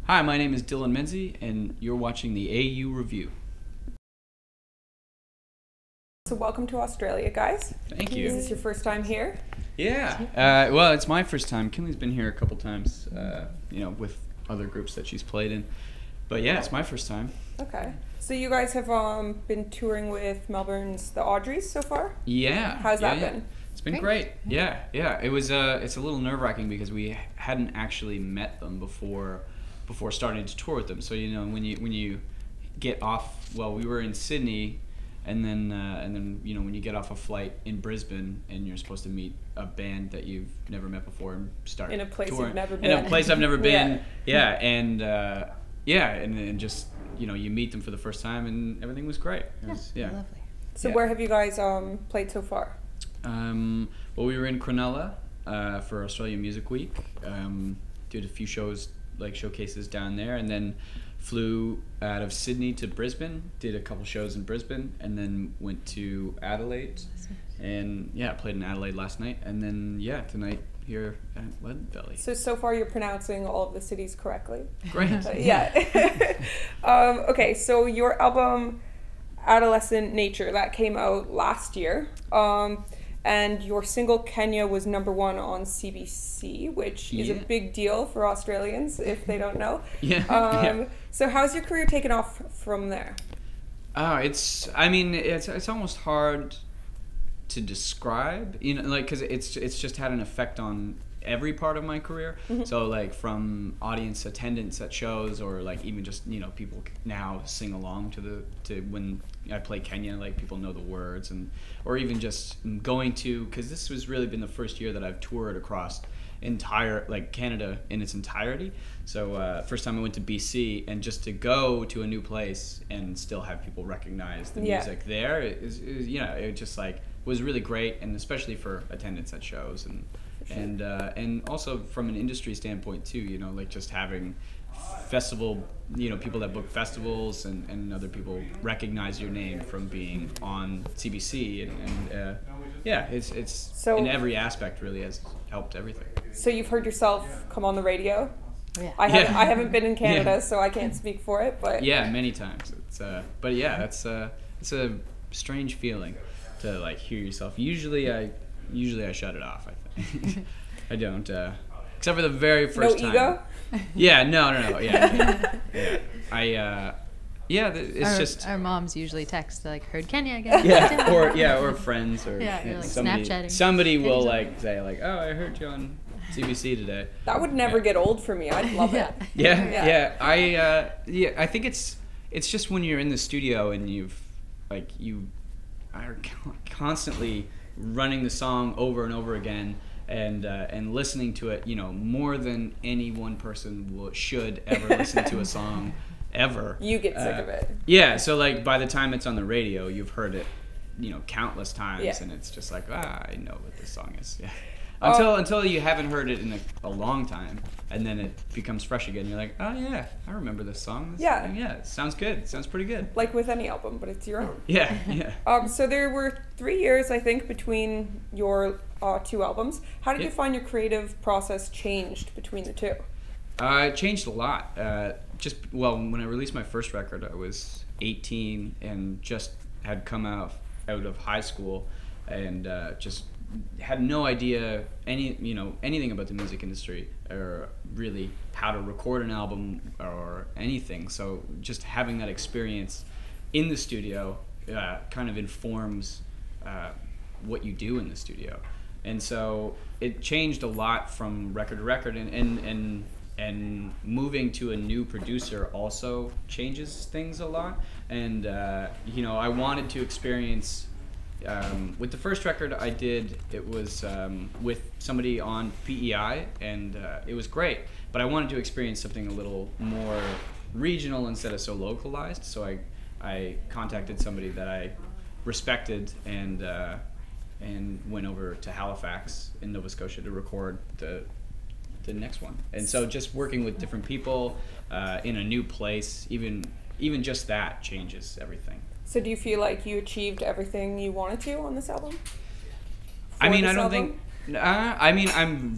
Hi, my name is Dylan Menzie, and you're watching the AU Review. So welcome to Australia, guys. Thank you. Is this your first time here? Yeah. Well, it's my first time. Kinley's been here a couple times, with other groups that she's played in. But yeah, it's my first time. Okay. So you guys have been touring with Melburns, the Audreys so far? Yeah. How's that been? It's been great. Yeah. It was. It's a little nerve-wracking because we hadn't actually met them before starting to tour with them. So when you get off. Well, we were in Sydney. And then when you get off a flight in Brisbane and you're supposed to meet a band that you've never met before and start in a place touring. You've never been. In a place I've never been. And just you meet them for the first time and everything was great. It was, Lovely. So where have you guys played so far? Well, we were in Cronulla for Australian Music Week. Did a few shows, like showcases down there, and then flew out of Sydney to Brisbane, did a couple shows in Brisbane, and then went to Adelaide, and played in Adelaide last night, and then tonight here at Leadbelly. So far you're pronouncing all of the cities correctly. Great. Okay, so your album Adolescent Nature, that came out last year. And your single Kenya was #1 on CBC, which is a big deal for Australians if they don't know. So how's your career taken off from there? It's almost hard to describe, because it's just had an effect on every part of my career. So like from audience attendance at shows, or like even just people now sing along to when I play Kenya, like people know the words, or even just going to, because this was really been the first year that I've toured across Canada in its entirety. So first time I went to BC, and just to go to a new place and still have people recognize the music there it just was really great, and especially for attendance at shows and also from an industry standpoint too, just having festival, people that book festivals and other people recognize your name from being on CBC it's so in every aspect really has helped everything. So you've heard yourself come on the radio? Yeah. I haven't been in Canada, so I can't speak for it, but many times. It's it's a strange feeling to hear yourself. Usually I shut it off, I think. I don't, except for the very first time. No ego? No. It's just our moms usually text heard Kenya again. or friends, or Snapchatting. Somebody will say oh, I heard you on CBC today. That would never get old for me. I'd love it. I think it's just when you're in the studio and you are constantly running the song over and over again, and listening to it, more than any one person should ever listen to a song ever. You get sick of it. Yeah, so by the time it's on the radio, you've heard it, countless times, and it's just I know what this song is. Yeah. Until you haven't heard it in a long time, and then it becomes fresh again. You're like, oh yeah, I remember this song. It sounds good. It sounds pretty good. Like with any album, but it's your own. Yeah. So there were 3 years, I think, between your 2 albums. How did you find your creative process changed between the 2? It changed a lot. When I released my first record, I was 18 and just had come out of high school, and just had no idea anything about the music industry, or really how to record an album or anything. So just having that experience in the studio kind of informs what you do in the studio, and so it changed a lot from record to record, and moving to a new producer also changes things a lot. And I wanted to experience. With the first record I did, it was with somebody on PEI, and it was great. But I wanted to experience something a little more regional instead of so localized. So I contacted somebody that I respected, and went over to Halifax in Nova Scotia to record the next one. And so just working with different people in a new place, even just that changes everything. So do you feel like you achieved everything you wanted to on this album? I'm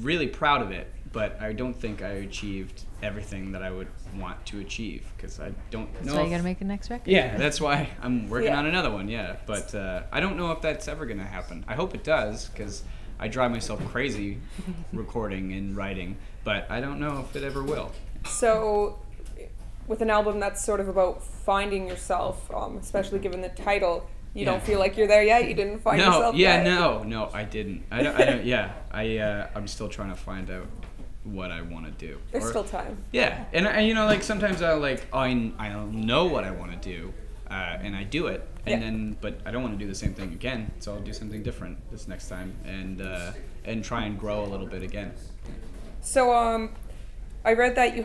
really proud of it, but I don't think I achieved everything that I would want to achieve, because I don't know. That's why you gotta make the next record. Yeah, that's why I'm working on another one. Yeah, but I don't know if that's ever gonna happen. I hope it does, because I drive myself crazy recording and writing, but I don't know if it ever will. So, with an album that's sort of about finding yourself, especially given the title, you don't feel like you're there yet? You didn't find yourself yet? No, I didn't. I don't. I'm still trying to find out what I want to do. There's still time. Yeah, and you know, like sometimes I know what I want to do, and I do it, and then but I don't want to do the same thing again, so I'll do something different this next time, and try and grow a little bit again. So I read that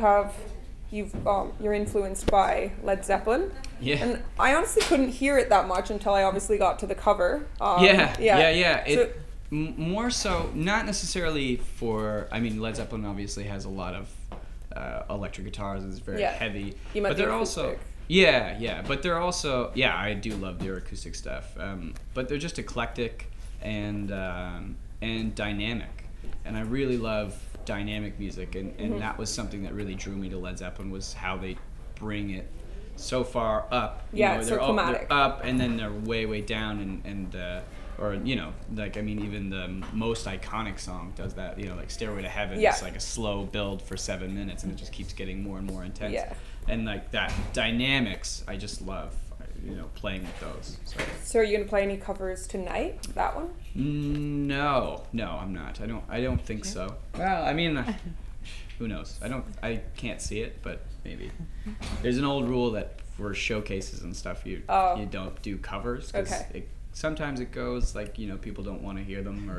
you're influenced by Led Zeppelin. Yeah. And I honestly couldn't hear it that much until I obviously got to the cover. Yeah. More so, not necessarily for. I mean, Led Zeppelin obviously has a lot of electric guitars. It's very heavy. But they're also. Yeah. But they're also. Yeah, I do love their acoustic stuff. But they're just eclectic and dynamic, and I really love dynamic music, and that was something that really drew me to Led Zeppelin, was how they bring it so far up. It's so climatic. They're up, and then they're way down, and or you know, like I mean, even the most iconic song does that. You know, like Stairway to Heaven. It's like a slow build for 7 minutes, and it just keeps getting more and more intense. Yeah. And like that dynamics, I just love. You know, playing with those. So are you gonna play any covers tonight? That one? No, I'm not. I don't think so. Well, I mean, who knows? I can't see it, but maybe. There's an old rule that for showcases and stuff, you don't do covers, because sometimes it goes like, you know, people don't want to hear them,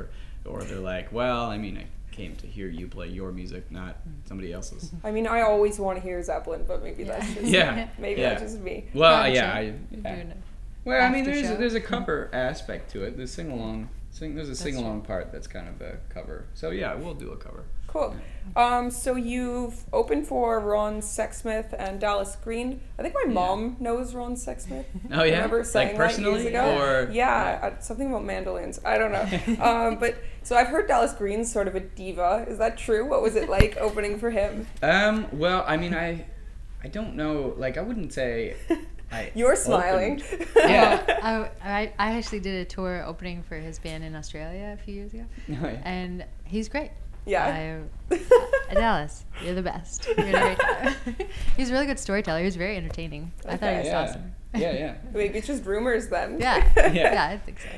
or they're like, well, I mean, I came to hear you play your music, not somebody else's. I mean, I always want to hear Zeppelin, but maybe that's just that's just me. Well, well, I mean, there's a cover aspect to it. There's sing-along. There's a sing-along part that's kind of a cover. So yeah, we'll do a cover. Cool. So you've opened for Ron Sexsmith and Dallas Green. I think my mom knows Ron Sexsmith. Oh yeah? I remember saying like personally? that years ago. Or Something about mandolins. I don't know. But so I've heard Dallas Green's sort of a diva. Is that true? What was it like opening for him? Well, I mean, I don't know. Like, I wouldn't say. You're smiling. Yeah. I actually did a tour opening for his band in Australia a few years ago. Oh, yeah. And he's great. Yeah. Dallas, you're the best. You're a great guy. He's a really good storyteller. He was very entertaining. I thought he was awesome. Yeah. Maybe it's just rumors then. Yeah, I think so.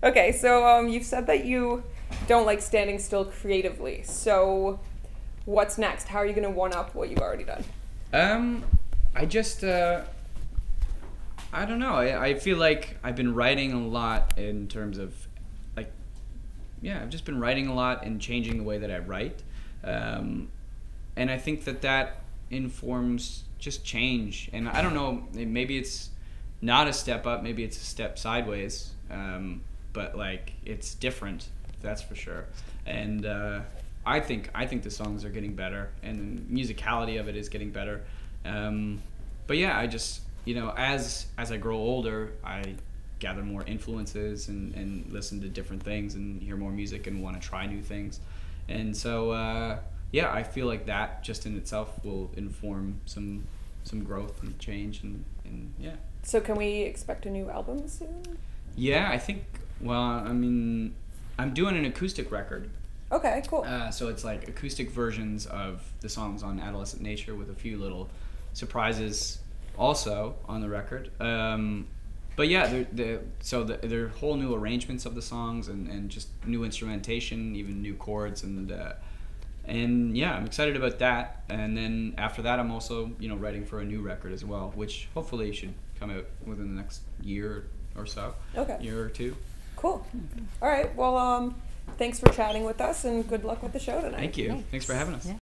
Okay, so you've said that you don't like standing still creatively. So what's next? How are you going to one-up what you've already done? I just... I don't know. I feel like I've been writing a lot in terms of, like, I've just been writing a lot and changing the way that I write. And I think that informs just change. And I don't know, maybe it's not a step up, maybe it's a step sideways. But, like, it's different, that's for sure. And I think the songs are getting better, and the musicality of it is getting better. But yeah, I just... You know, as I grow older, I gather more influences and listen to different things and hear more music and want to try new things. And so, I feel like that just in itself will inform some growth and change and yeah. So can we expect a new album soon? Yeah, I think, well, I mean, I'm doing an acoustic record. Okay, cool. So it's like acoustic versions of the songs on Adolescent Nature with a few little surprises also on the record. But yeah, they're whole new arrangements of the songs and just new instrumentation, even new chords, and yeah, I'm excited about that. And then after that, I'm also, you know, writing for a new record as well, which hopefully should come out within the next year or so. Okay. Year or two. Cool. All right. Well, thanks for chatting with us, and good luck with the show tonight. Thank you. Thanks for having us. Yeah.